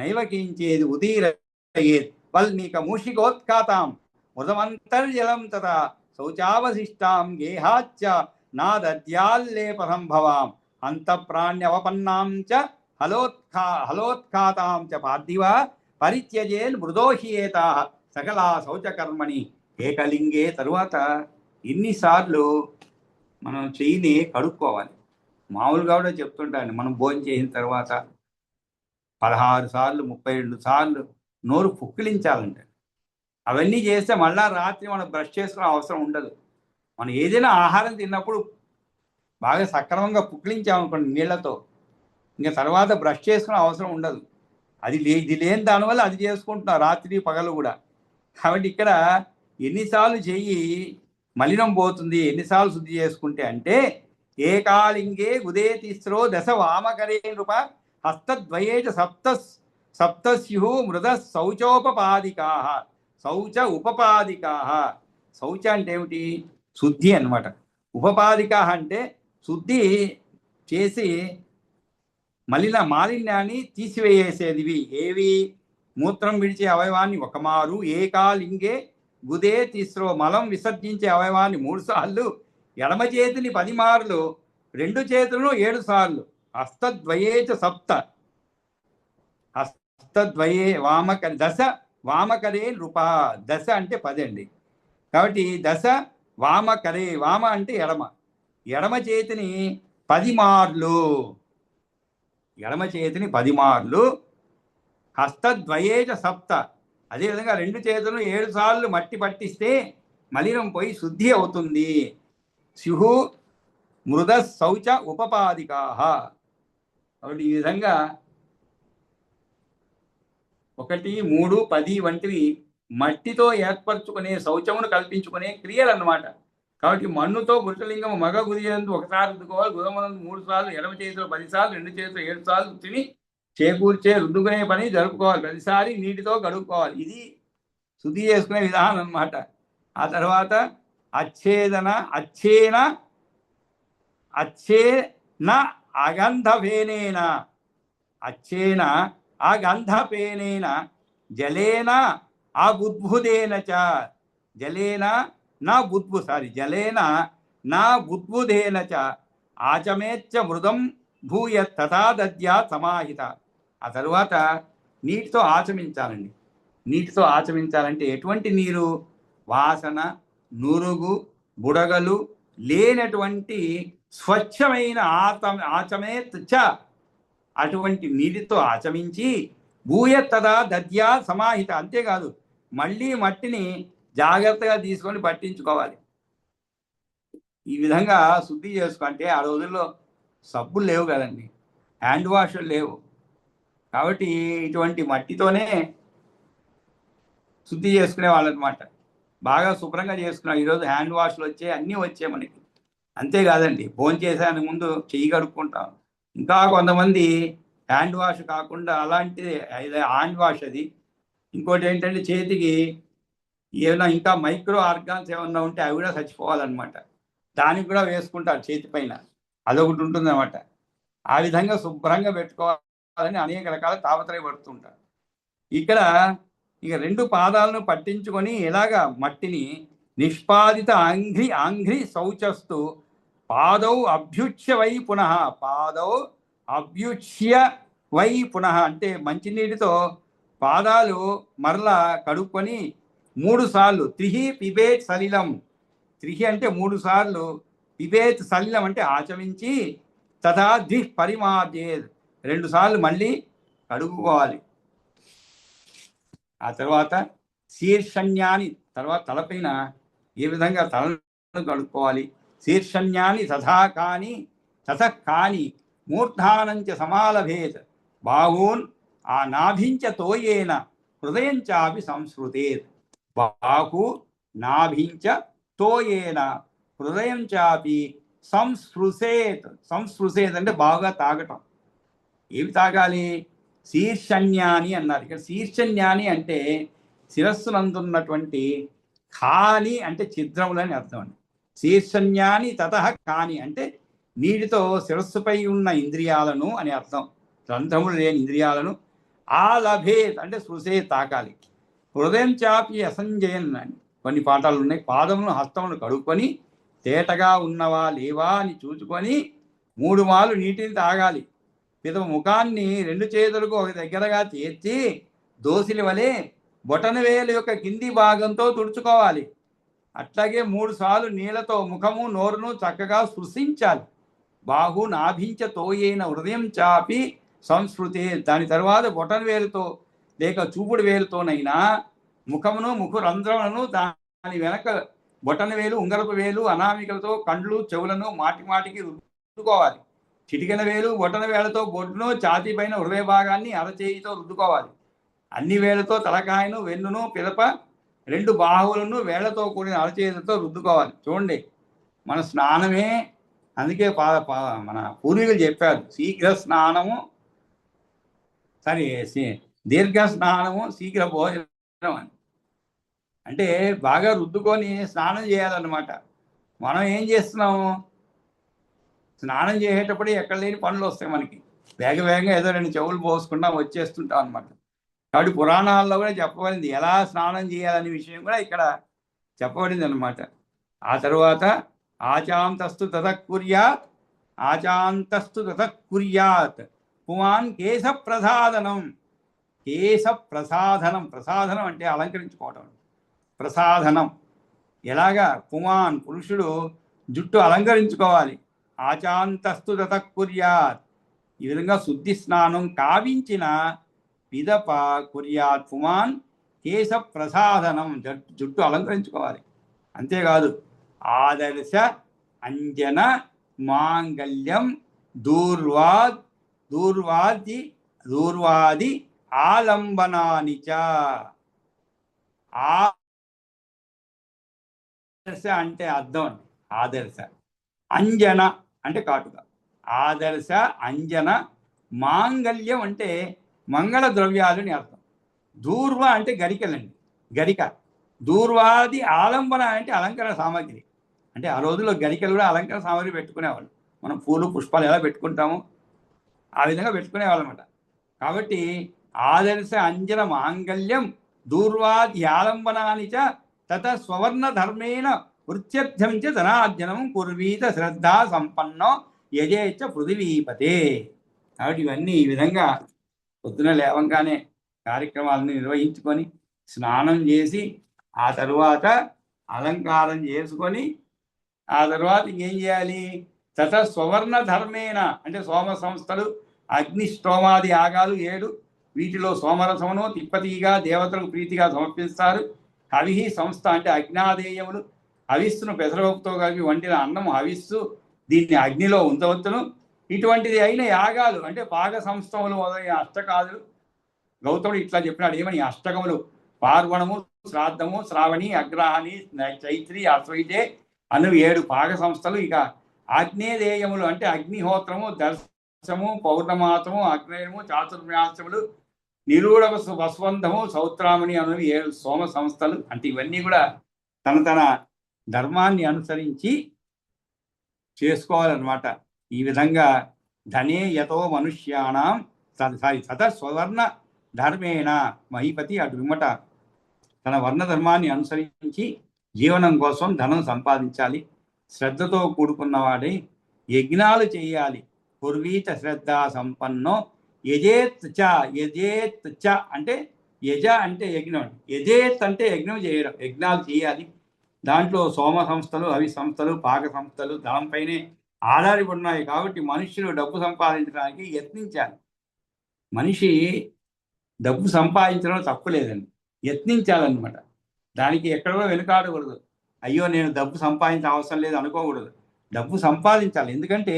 నైవ కించేది ఉదీరయేత్ వల్మీక మూషికోత్కాతాం మృదమంతర్జలం తథా శౌచావశిష్టాం గేహాచ్చ నాదద్యాల్లేప సంభవాం అంతఃప్రాణ్యవపన్నాం చ హలోత్ఖాతాం చ పార్థివ పరిత్యజేన్ మృదోహ్యేతాః సకలా శౌచకర్మణి ఏకలింగే. తరువాత ఇన్నిసార్లు మనం చెయ్యిని కడుక్కోవాలి. మామూలుగా కూడా చెప్తుంటాను, మనం భోజనం చేసిన తర్వాత 16 సార్లు 32 సార్లు నోరు పుక్కిలించాలంటే. అవన్నీ చేస్తే మళ్ళా రాత్రి మనం బ్రష్ చేసుకునే అవసరం ఉండదు. మనం ఏదైనా ఆహారం తిన్నప్పుడు బాగా సక్రమంగా పుక్కిలించామనుకోండి నీళ్లతో, ఇంకా తర్వాత బ్రష్ చేసుకునే అవసరం ఉండదు. ఇది లేని దానివల్ల అది చేసుకుంటున్నాం రాత్రి పగలు కూడా. కాబట్టి ఇక్కడ ఎన్నిసార్లు చెయ్యి మలినం పోతుంది, ఎన్నిసార్లు శుద్ధి చేసుకుంటే అంటే ఏకాలింగే ఉదే తిస్రో దశ వామకరే నృప హస్తద్వయేచ సప్తస్యు మృద శౌచోపపాదికా. శౌచ ఉపపాదికా. శౌచ అంటే ఏమిటి? శుద్ధి అన్నమాట. ఉపపాదిక అంటే శుద్ధి చేసి మాలిన్యాన్ని తీసివేసేదివి. ఏవి? మూత్రం విడిచే అవయవాన్ని ఒకమారు, ఏకాలింగే గుదే తిస్రో మలం విసర్జించే అవయవాన్ని 3 సార్లు, ఎడమ చేతిని 10 మార్లు, 2 చేతులను 7 సార్లు. హస్తద్వయేచ సప్త. హస్తద్వయే వామకరే దశ వామకరే నృప. దశ అంటే 10 అండి. కాబట్టి దశ వామకరే, వామ అంటే ఎడమ, ఎడమ చేతిని 10 మార్లు, ఎడమ చేతిని 10 మార్లు. హస్తద్వయేచ సప్త. అదేవిధంగా 2 చేతులను 7 సార్లు మట్టి పట్టిస్తే మలినం పోయి శుద్ధి అవుతుంది. స్యుహు మృద శౌచ ఉపపాదికా. కాబట్టి ఈ విధంగా 1, 3, 10 వంటివి మట్టితో ఏర్పరచుకునే శౌచమును కల్పించుకునే క్రియలు అన్నమాట. కాబట్టి మన్నుతో పురుషలింగము మగ గుదియందు 1 సారి రుద్దుకోవాలి, గుదమనందు 3 సార్లు, ఎడమ చేతిలో 10 సార్లు, 2 చేతిలో 7 సార్లు తిని చేకూర్చే రుద్దుకునే పని జరుపుకోవాలి. ప్రతిసారి నీటితో గడుపుకోవాలి. ఇది శుద్ధి చేసుకునే విధానం అన్నమాట. ఆ తర్వాత అచ్చేన అగంధఫేనేన, అచ్చేన అగంధఫేనేన జలేన అబుద్భుదేన చ, జలేన నా బుద్భుదేన చ ఆచమేచ్చ మృదం భూయ తథా దద్యా సమాహిత. ఆ తరువాత నీటితో ఆచమించాలండి. నీటితో ఆచమించాలంటే ఎటువంటి నీరు? వాసన, నురుగు, బుడగలు లేనటువంటి స్వచ్ఛమైన ఆచమేత్ చ, అటువంటి నీటితో ఆచమించి భూయ తదా దద్యా సమాహిత. అంతేకాదు, మళ్ళీ మట్టిని జాగ్రత్తగా తీసుకొని పట్టించుకోవాలి. ఈ విధంగా శుద్ధి చేసుకుంటే, ఆ రోజుల్లో సబ్బులు లేవు కదండి, హ్యాండ్ వాష్లు లేవు. కాబట్టి ఇటువంటి మట్టితోనే శుద్ధి చేసుకునే వాళ్ళనమాట. బాగా శుభ్రంగా చేసుకున్నాం. ఈరోజు హ్యాండ్ వాష్లు వచ్చాయి, అన్నీ వచ్చాయి మనకి. అంతేకాదండి, భోజనం చేసేదానికి ముందు చెయ్యి కడుక్కుంటాం. ఇంకా కొంతమంది హ్యాండ్ వాష్ కాకుండా అలాంటి హ్యాండ్ వాష్ అది. ఇంకోటి ఏంటంటే చేతికి ఏమైనా ఇంకా మైక్రో ఆర్గాన్స్ ఏమన్నా ఉంటే అవి కూడా చచ్చిపోవాలన్నమాట. దానికి కూడా వేసుకుంటారు చేతి పైన, అదొకటి ఉంటుందన్నమాట. ఆ విధంగా శుభ్రంగా పెట్టుకోవాలని అనేక రకాల తాపత్రయపడుతుంటారు. ఇక్కడ ఇక 2 పాదాలను పట్టించుకొని ఇలాగా మట్టిని నిష్పాదిత ఆంఘ్రి శౌచస్తు పాదౌ అభ్యుచ్య వై పునః, పాదౌ అభ్యుచ్య వై పునః అంటే మంచినీటితో పాదాలు మరలా కడుక్కొని 3 సార్లు. త్రిహి పిబేత్ సలిలం, త్రిహి అంటే 3 సార్లు, పిబేత్ సలిలం అంటే ఆచమించి, తథా ద్విః పరిమార్జేత్ 2 సార్లు మళ్ళీ కడుక్కోవాలి. ఆ తర్వాత శీర్షణ్యాన్ని, తర్వాత తలపైన ఏ విధంగా తలను కడుక్కోవాలి. శీర్షణ్యాన్ని తథా కాని మూర్ధానంచ సమాలభేత్ బాహూన్ ఆ నాభించ తోయేన హృదయం చాపి సంస్కృతేత్. బాహు నాభించ తోయేన హృదయం చాపి సంస్పృశేత్. సంస్పృశేత్ అంటే బాగా తాగటం. ఏమి తాగాలి? శీర్షణ్యాని అన్నారు. ఇక్కడ శీర్షణ్యాని అంటే శిరస్సునందున్నటువంటి, కాని అంటే ఛిద్రములని అర్థం అండి. శీర్షణ్యాని తతః కాని అంటే నీటితో శిరస్సుపై ఉన్న ఇంద్రియాలను అని అర్థం. రంధ్రములు లేని ఇంద్రియాలను ఆలభేత్ అంటే స్పృశే తాకాలి. హృదయం చాపి అసంజయన్ అని కొన్ని పాఠాలు ఉన్నాయి. పాదములను హస్తములను కడుక్కొని తేటగా ఉన్నవా లేవా అని చూసుకొని 3 మార్లు నీటిని తాగాలి. పిదప ముఖాన్ని 2 చేతులకు ఒక దగ్గరగా చేర్చి దోసిలి వలె బొటన వేలు యొక్క కింది భాగంతో తుడుచుకోవాలి. అట్లాగే 3 సార్లు నీళ్లతో ముఖము నోరును చక్కగా స్పృశించాలి. బాహు నాభించ తోయేన హృదయం చాపి సంస్కృతి. దాని తర్వాత బొటన వేలుతో లేక చూపుడు వేలుతోనైనా ముఖమును ముఖ రంధ్రములను దాని వెనక బొటన వేలు, ఉంగరపు వేలు, అనామికలతో కండ్లు చెవులను మాటికి రుద్దుకోవాలి. చిటికెన వేలు బొటన వేలతో బొడ్డును, ఛాతీ పైన హృదయ భాగాన్ని అరచేయితో రుద్దుకోవాలి. అన్ని వేలతో తలకాయను, వెన్నును, పిదప 2 బాహువులను వేళ్లతో కూడిన అరచేతులతో రుద్దుకోవాలి. చూడండి మన స్నానమే, అందుకే మన పూర్వీకులు చెప్పారు, శీఘ్ర స్నానము దీర్ఘ స్నానము శీఘ్ర భోజనం అని. అంటే బాగా రుద్దుకొని స్నానం చేయాలన్నమాట. మనం ఏం చేస్తున్నాము, స్నానం చేసేటప్పుడు ఎక్కడ లేని పనులు వస్తాయి మనకి, వేగంగా ఏదో 2 చెవులు పోసుకుంటా వచ్చేస్తుంటాం అనమాట. కాబట్టి పురాణాల్లో కూడా చెప్పబడింది ఎలా స్నానం చేయాలనే విషయం కూడా ఇక్కడ చెప్పబడింది అనమాట. ఆ తరువాత ఆచాంతస్తు తతఃకుర్యాత్, ఆచాంతస్తు తతఃకుర్యాత్ పుమాన్ కేశ ప్రసాదనం. కేశ ప్రసాదనం, ప్రసాదనం అంటే అలంకరించుకోవటం. ప్రసాదనం ఎలాగా, పుమాన్ పురుషుడు జుట్టు అలంకరించుకోవాలి. ఆచాంతస్తు తతఃకుర్యాత్, ఈ విధంగా శుద్ధి స్నానం కావించిన పిదప కుర్యాత్ పుమాన్ కేశ ప్రసాదనం, జుట్టు అలంకరించుకోవాలి. అంతేకాదు ఆదర్శ అంజన మాంగళ్యం దూర్వాది ఆలంబనానిచ. ఆదర్శ అంటే అర్థం అండి, ఆదర్శ. అంజన అంటే కాటుక. ఆదర్శ అంజన మాంగళ్యం అంటే మంగళ ద్రవ్యాలని అర్థం. దూర్వ అంటే గరికలండి, గరిక. దూర్వాది ఆలంబన అంటే అలంకరణ సామాగ్రి. అంటే ఆ రోజుల్లో గరికలు కూడా అలంకరణ సామాగ్రి పెట్టుకునేవాళ్ళు. మనం పూలు పుష్పాలు ఎలా పెట్టుకుంటామో ఆ విధంగా పెట్టుకునేవాళ్ళు అనమాట. కాబట్టి ఆదర్శ అంజన మాంగళ్యం దూర్వాది ఆలంబనాని చ తత స్వర్ణ ధర్మేణ వృత్యర్థం చ ధనార్జనం కుర్వీత శ్రద్ధా సంపన్నో యజేచ్చ పృథివీపతే. కాబట్టి ఇవన్నీ ఈ విధంగా పొద్దున లేవంగానే కార్యక్రమాలను నిర్వహించుకొని స్నానం చేసి ఆ తరువాత అలంకారం చేసుకొని ఆ తర్వాత ఇంకేం చేయాలి, తత స్వర్ణ ధర్మేణ అంటే సోమ సంస్థలు, అగ్నిష్టోమాది యాగాలు 7, వీటిలో సోమరసమును తిప్పతిగా దేవతలకు ప్రీతిగా సమర్పిస్తారు. హవిహి సంస్థ అంటే అగ్నాదేయములు, హవిస్సును పెసరపప్పుతో కలిపి వండిన అన్నము హవిస్సు, దీన్ని అగ్నిలో ఉంచవచ్చును. ఇటువంటిది అయిన యాగాలు అంటే పాక సంస్థములు మొదలైన అష్టకాదులు. గౌతముడు ఇట్లా చెప్పినాడు, ఏమని, అష్టకములు పార్వణము, శ్రాద్ధము, శ్రావణి, అగ్రహాణి, చైత్రి, అశ్వైతే అను 7 పాక సంస్థలు. ఇక ఆగ్నేదేయములు అంటే అగ్నిహోత్రము, దర్శము, పౌర్ణమాసము, అగ్నేయము, చాతుర్మాసములు, నిరూఢ వస్వంధము, సౌత్రామణి అను 7 సోమ సంస్థలు. అంటే ఇవన్నీ కూడా తన ధర్మాన్ని అనుసరించి చేసుకోవాలన్నమాట. ఈ విధంగా ధనే యతో మనుష్యాణం సత స్వర్ణ ధర్మేణ మహీపతి అటు విమట తన వర్ణ ధర్మాన్ని అనుసరించి జీవనం కోసం ధనం సంపాదించాలి. శ్రద్ధతో కూడుకున్నవాడై యజ్ఞాలు చేయాలి. కుర్వీత శ్రద్ధ సంపన్నో యజేత్ చ అంటే యజ అంటే యజ్ఞం, యజేత్ అంటే యజ్ఞం చేయడం, యజ్ఞాలు చేయాలి. దాంట్లో సోమ సంస్థలు, అవి సంస్థలు, పాక సంస్థలు ధనంపైనే ఆధారపడి ఉన్నాయి. కాబట్టి మనుషులు డబ్బు సంపాదించడానికి యత్నించాలి. మనిషి డబ్బు సంపాదించడం తప్పులేదండి, యత్నించాలన్నమాట. దానికి ఎక్కడో వెనుకాడకూడదు. అయ్యో నేను డబ్బు సంపాదించిన అవసరం లేదు అనుకోకూడదు. డబ్బు సంపాదించాలి. ఎందుకంటే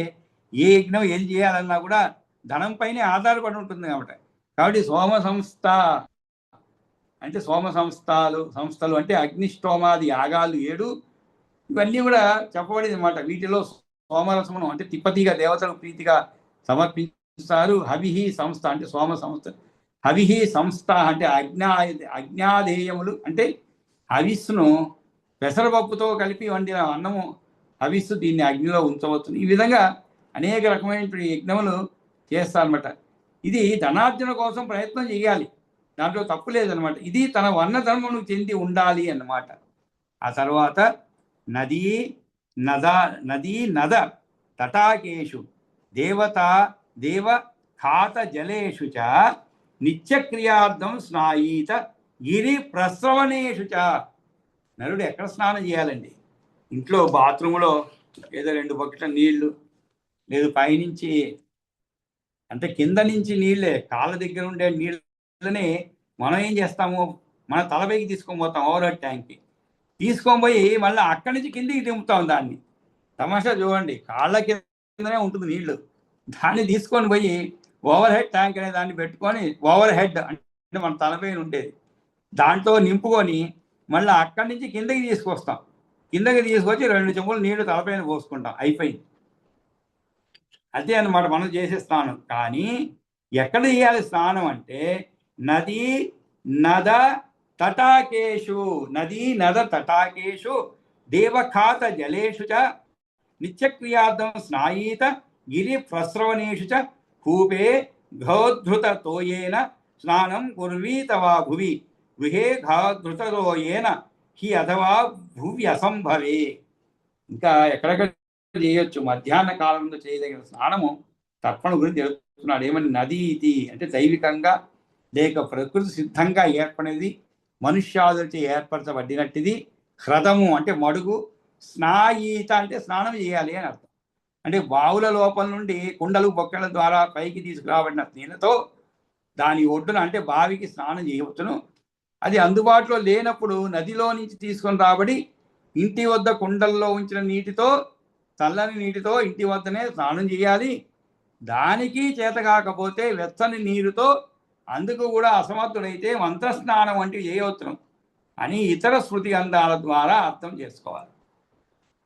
ఏ యజ్ఞం ఏం చేయాలన్నా కూడా ధనంపైనే ఆధారపడి ఉంటుంది కాబట్టి సోమ సంస్థ అంటే సోమ సంస్థలు అంటే అగ్నిష్టోమాది యాగాలు 7, ఇవన్నీ కూడా చెప్పబడింది అన్నమాట. వీటిలో సోమరసమును అంటే తిప్పతిగా దేవతలకు ప్రీతిగా సమర్పిస్తారు. హవిహి సంస్థ అంటే సోమ సంస్థ. హవిహి సంస్థ అంటే అజ్ఞాదేయములు అంటే హవిస్సును పెసరపప్పుతో కలిపి వండిన అన్నము హవిస్సు, దీన్ని అగ్నిలో ఉంచవచ్చు. ఈ విధంగా అనేక రకమైనటువంటి యజ్ఞములు చేస్తారన్నమాట. ఇది ధనార్జన కోసం ప్రయత్నం చేయాలి, దాంట్లో తప్పు లేదనమాట. ఇది తన వర్ణ ధర్మము చెంది ఉండాలి అన్నమాట. ఆ తర్వాత నదీ నద తటాకేషు దేవ ఖాత జలేషు చ నిత్యక్రియార్థం స్నాయీత గిరి ప్రస్రవణేషు చ. నరుడు ఎక్కడ స్నానం చేయాలండి? ఇంట్లో బాత్రూంలో ఏదో 2 బకెట్ల నీళ్లు, లేదు పైనుంచి అంటే కింద నుంచి నీళ్ళే, కాళ్ళ దగ్గర ఉండే నీళ్ళని మనం ఏం చేస్తాము, మన తలపైకి తీసుకొని పోతాం ఓవర్ హెడ్ ట్యాంక్కి. తీసుకొని పోయి మళ్ళీ అక్కడి నుంచి కిందికి దింపుతాం దాన్ని. తమాషా చూడండి, కాళ్ళ కిందనే ఉంటుంది నీళ్లు, దాన్ని తీసుకొని పోయి ఓవర్ హెడ్ ట్యాంక్ అనే దాన్ని పెట్టుకొని, ఓవర్ హెడ్ అంటే మన తలపైన ఉండేది, దాంట్లో నింపుకొని మళ్ళీ అక్కడి నుంచి కిందకి తీసుకొస్తాం. కిందకి తీసుకొచ్చి 2 చెంబులు నీళ్లు తలపైన పోసుకుంటాం, అయిపోయింది. అదే అన్నమాట మనం చేసే స్నానం. కానీ ఎక్కడ చేయాలి స్నానం అంటే నదీ నద తటాకేషు, నదీ నద తటాకేషు దేవఖాత జలేషు చ నిత్యక్రియార్థం స్నాయీత గిరి ప్రస్రవణేషు చ కూపే ఘోద్ధృత తోయేన స్నానం కుర్వీత వా భువి గృహే ఘాధృతరోయేన హి అథవా భువ్యసంభవే. ఇంకా ఎక్కడెక్కడ చేయొచ్చు. మధ్యాహ్న కాలంలో చేయదగిన స్నానము తర్పణ గురించి తెలుపుతున్నాడు. ఏమని? నదీ ఇది అంటే దైవికంగా లేక ప్రకృతి సిద్ధంగా ఏర్పడేది, మనుష్యాదులచే ఏర్పరచబడినట్టుది. హ్రదము అంటే మడుగు, స్నాయీత అంటే స్నానం చేయాలి అని అర్థం. అంటే బావుల లోపల నుండి కుండలు బొక్కల ద్వారా పైకి తీసుకురాబడిన నీళ్ళతో దాని ఒడ్డున అంటే బావికి స్నానం చేయవచ్చును. అది అందుబాటులో లేనప్పుడు నదిలో నుంచి తీసుకొని రాబడి ఇంటి వద్ద కుండల్లో ఉంచిన నీటితో, చల్లని నీటితో ఇంటి వద్దనే స్నానం చేయాలి. దానికి చేత కాకపోతే వెచ్చని నీరుతో, అందుకు కూడా అసమర్థుడైతే మంత్రస్నానం వంటివి చేయవచ్చును అని ఇతర శృతి గ్రంథాల ద్వారా అర్థం చేసుకోవాలి.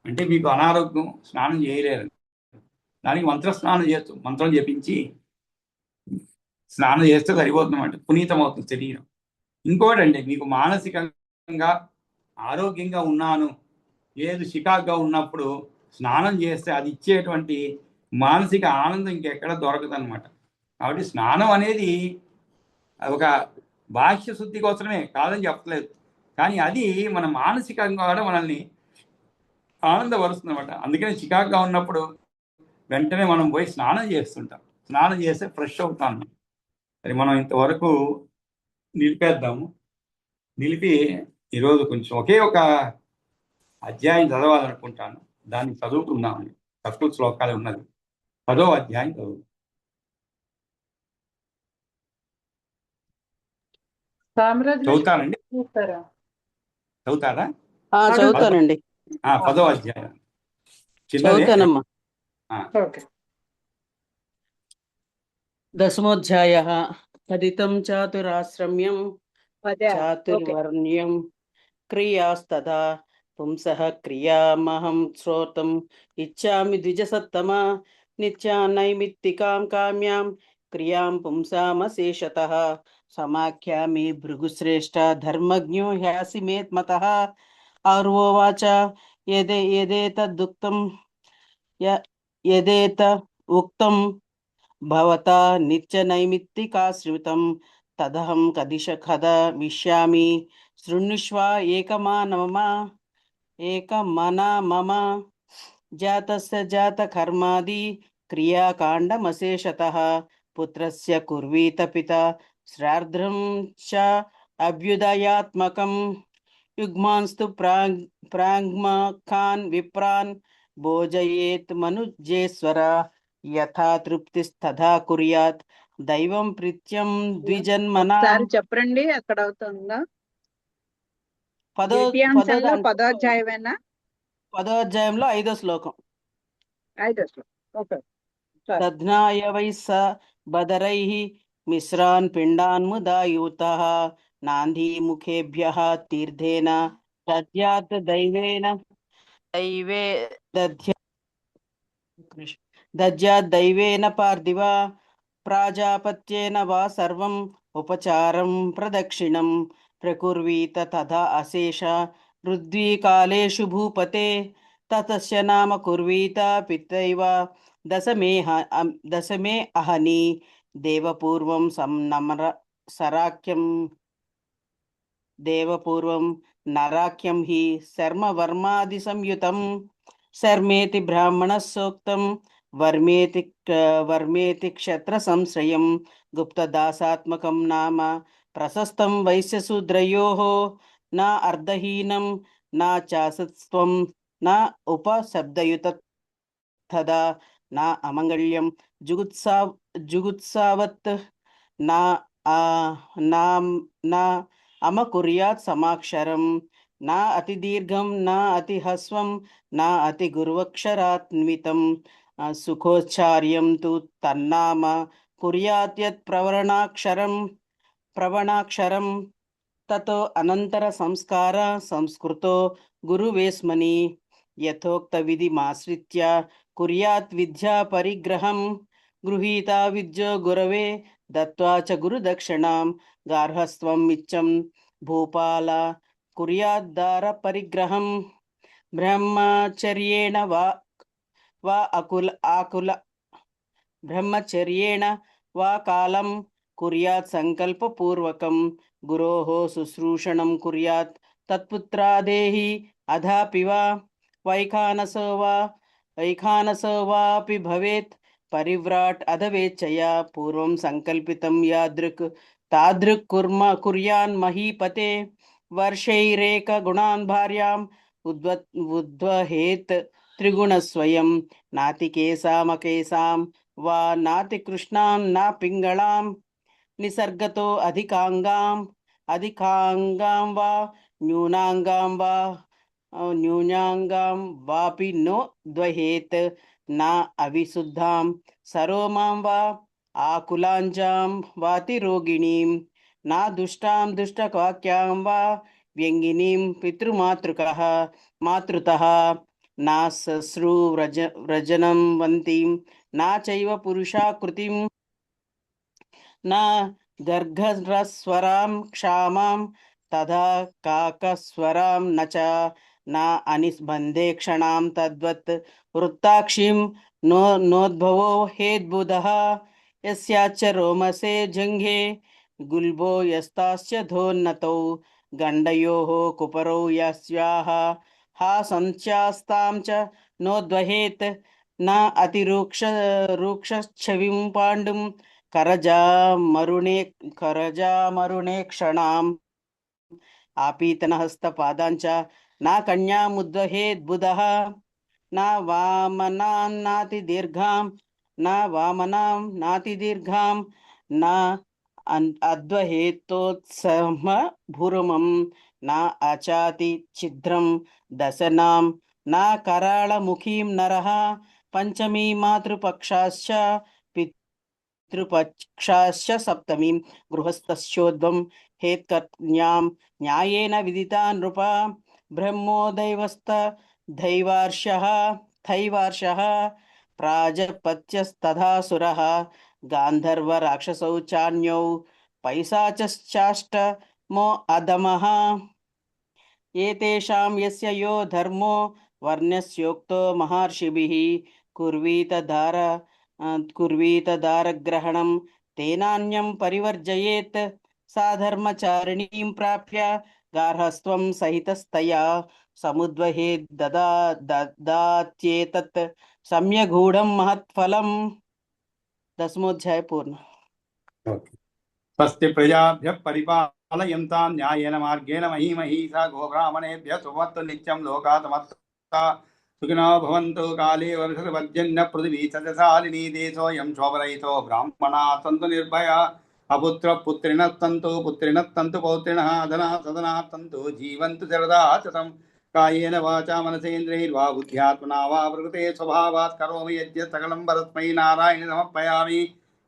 అంటే మీకు అనారోగ్యం, స్నానం చేయలేరు, దానికి మంత్రస్నానం చేయొచ్చు. మంత్రం జపించి స్నానం చేస్తే సరిపోతుందన్నమాట, పునీతం అవుతుంది శరీరం. ఇంకోటి అండి, మీకు మానసికంగా ఆరోగ్యంగా ఉన్నాను, లేదు చికాగ్గా ఉన్నప్పుడు స్నానం చేస్తే అది ఇచ్చేటువంటి మానసిక ఆనందం ఇంకెక్కడ దొరకదనమాట. కాబట్టి స్నానం అనేది ఒక బాహ్య శుద్ధి కోసమే, కాదని చెప్పలేదు, కానీ అది మన మానసికంగా కూడా మనల్ని ఆనందపరుస్తుంది అనమాట. అందుకని చికాగ్గా ఉన్నప్పుడు వెంటనే మనం పోయి స్నానం చేస్తుంటాం. స్నానం చేస్తే ఫ్రెష్ అవుతాం. మరి మనం ఇంతవరకు నిలిపేద్దాము. నిలిపి ఈరోజు కొంచెం ఒకే ఒక అధ్యాయం చదవాలనుకుంటాను, దాన్ని చదువుకుందామని. తక్కువ శ్లోకాలే ఉన్నది, 10వ అధ్యాయం చదువు. చదువుతానండి, చదువుతారా? చదువుతానండి. 10వ అధ్యాయం చదువుతానమ్మా. దశమోధ్యాయః. పదితం చాతురాశ్రమ్యం చాతుర్వర్ణ్యం క్రియాస్తథా పుంసః క్రియామహం శ్రోతం ఇచ్చామి ద్విజసత్తమా నిత్యా నైమిత్తికాం కామ్యాం క్రియాం పుంసామశేషతః సమాఖ్యామి భృగుశ్రేష్ఠ ధర్మజ్ఞో హ్యాసి మే మతః. ఆర్వోవాచ యదేతదుక్తం యదేత ఉక్తం భవతా నిత్య నైమిత్తికాశ్రితం తదహం కదిశమిష్యామి శృణుష్వ ఏకమనా మమ జాతస్య జాతకర్మాది క్రియాకాండమశేషతః పుత్రస్య కుర్వీత పితా శ్రాద్ధం చ అభ్యుదయాత్మకం యుగ్మాంస్తు ప్రాగ్మకాన్ విప్రాన్ భోజయేత్ మనుజేశ్వర యథా తృప్తిస్తథా కుర్యాత్ దైవం ప్రీత్యం ద్విజన్మనా. చెప్పండి అక్కడ అవుతుందా? పదోధ్యాయమేనా? 10వ అధ్యాయంలో 5వ శ్లోకం. దధ్నాయ వై స బదరైః మిశ్రాన్ పిండాన్ ముదాయూతః నాంది ముఖేభ్యః తీర్థేన దద్యాత్ దైవేన పార్థివ ప్రాజాపత్యేన వా సర్వం ఉపచారం ప్రదక్షిణం ప్రకుర్వీత తథా అశేష ఋద్వికాలేషు భూపతే తతస్య నామ కుర్వీత పితైవ దశమే అహని దేవపూర్వం నరాఖ్యం హి శర్మవర్మాది సంయుతం శర్మేతి బ్రాహ్మణస్సోక్తం వర్మేతి క్షత్ర సంశ్రయం గుప్తదాసాత్మకం నామ ప్రశస్తం వైశ్యశూద్రయోః నా అర్ధహీనం నా చాసత్వం నా ఉపశబ్దయుత తదా నా అమంగళ్యం జుగుత్సావత్ నా అమకుర్యాత్ సమాక్షరం నా అతి దీర్ఘం నా అతి హ్రస్వం నా అతి గురువక్షరాన్వితం సుఖోచ్చార్యం తు తన్నామ కుర్యాత్ యత్ ప్రవణాక్షరం తతో అనంతర సంస్కార సంస్కృతో గురువేస్మని యథోక్త విధిమాశ్రిత్య కుర్యాత్ విద్యా పరిగ్రహం గృహీతా విద్యో గురవే దత్వా చ గురుదక్షిణాం గార్హస్త్వం మిచ్చం భూపాల కుర్యాద్దార పరిగ్రహం బ్రహ్మచర్యేణ వా ఆకుల బ్రహ్మచర్యేణ వా కాలం కుర్యాత్ సంకల్పపూర్వకం గురోః శుశ్రూషణం కుర్యాత్ తత్పుత్రాదేహి అధాపి వా వైఖానసో వాపి భవేత్ పరివ్రాట్ అధవేచ్ఛయా పూర్వం సంకల్పితం యాదృక్ తాదృక్ కుర్యాన్ మహీపతే వర్షైరేక గుణాన్ భార్యాం ఉద్వహేత్ త్రిగుణస్వయం నాతి కేసామకేసాం వా నాతి కృష్ణాం నా పింగళాం నిసర్గతో అధికాంగాం వా న్యూనాంగాం వాపి నో ద్వహేత్ నా అవిశుద్ధాం సరోమాం వా ఆకులాంజాం వాతి రోగిణీం నా దుష్టాం దుష్టవాక్యాం వా వ్యంగినీం మాతృతః నా శశ్రు వ్రజనం వంతిం నా చైవ పురుషాకృతిం నా గర్గస్వరాం క్షామాం తథా కాకస్వరాం నచ నా అనిస్బంధే క్షణాం తద్వత్ వృత్తాక్షిం నోద్భవో హేద్బుధః యస్యాచ్చ రోమసే జంఘే గుల్బో యస్తాస్య ధోన్నతౌ గండయోః కుపరౌ యస్యాః హా సంచాస్తాం చ నోద్వహేత్ నా అతిరూక్షఛవిం పాండుం కరజామరుణే క్షణాం ఆపీతనహస్తపాదాంచ నా కన్యాముద్వహేద్బుధః నా వామనాం నాతి దీర్ఘాం నా అద్వహేతోత్సమభూరుమం నా అచాతి ఛిద్రం దశనాం నా కరాళముఖీం నరః పంచమీ మాతృపక్షాశ్చ పితృపక్షాశ్చ సప్తమీం గృహస్థస్యోద్వం హేత్కన్యాం న్యాయేన విదితా నృప బ్రహ్మోదైవస్త థైవార్షః ప్రాజపత్యస్తథాసురః గాంధర్వ రాక్షసౌ చాన్యౌ పైశాచశ్చాష్టమో అధమః ఏతేషాం యస్య యో ధర్మో వర్ణస్యోక్తో మహర్షిభిః కుర్వీత దారగ్రహణం తేనాన్యం పరివర్జయేత్ సాధర్మచారిణీం ప్రాప్య గార్హస్త్వం సహితస్తయా సముద్వహేద్ దదాత్యేతత్ సమ్యగూఢం మహత్ఫలం. దశమోధ్యాయ పూర్ణ. స్వస్తి ప్రజాభ్యః పరిపాలయంతాం న్యాయేన మార్గేణ మహీమహీషా గోబ్రాహ్మణేభ్యः శుభమస్తు నిత్యం లోకాః సమస్తాః సుఖినో భవంతు. కాళే వర్షపర్జన్య పృథివీ సస్యశాలినీ దేశోऽयं శోభరహితో బ్రాహ్మణాः సంతు నిర్భయాः అపుత్రः పుత్రిణः సంతు పౌత్రిణः అధనాः సదనాः సంతు జీవంతు శరదాः శతం. కాయేన వాచా మనసేంద్రియైర్వా బుద్ధ్యాత్మనా వా ప్రకృతే స్వభావాత్ కరోమి యద్యత్ సకలం పరస్మై నారాయణ సమర్పయామి.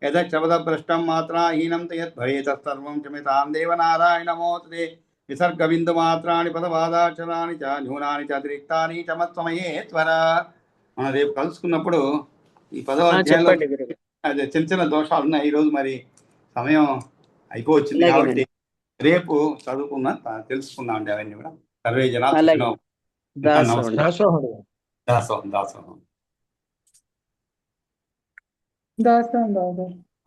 యదక్షపదభ్రష్టం మాత్రాహీనం యద్భవేత్ తత్సర్వం క్షమ్యతాం దేవనారాయణ నమోస్తుతే. విసర్గబిందుమాత్రాణి పదపాదాక్షరాణి చ న్యూనాని చ అతిరిక్తాని చ మత్స్వమయే త్వర. మనం రేపు కలుసుకున్నప్పుడు ఈ 10వ అధ్యాయంలో అదే చిన్న చిన్న దోషాలు ఉన్నాయి. ఈరోజు మరి సమయం అయిపోవచ్చింది కాబట్టి రేపు తెలుసుకుందాం అండి అవన్నీ కూడా. సర్వే జనా దాసోహం.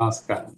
నమస్కారం.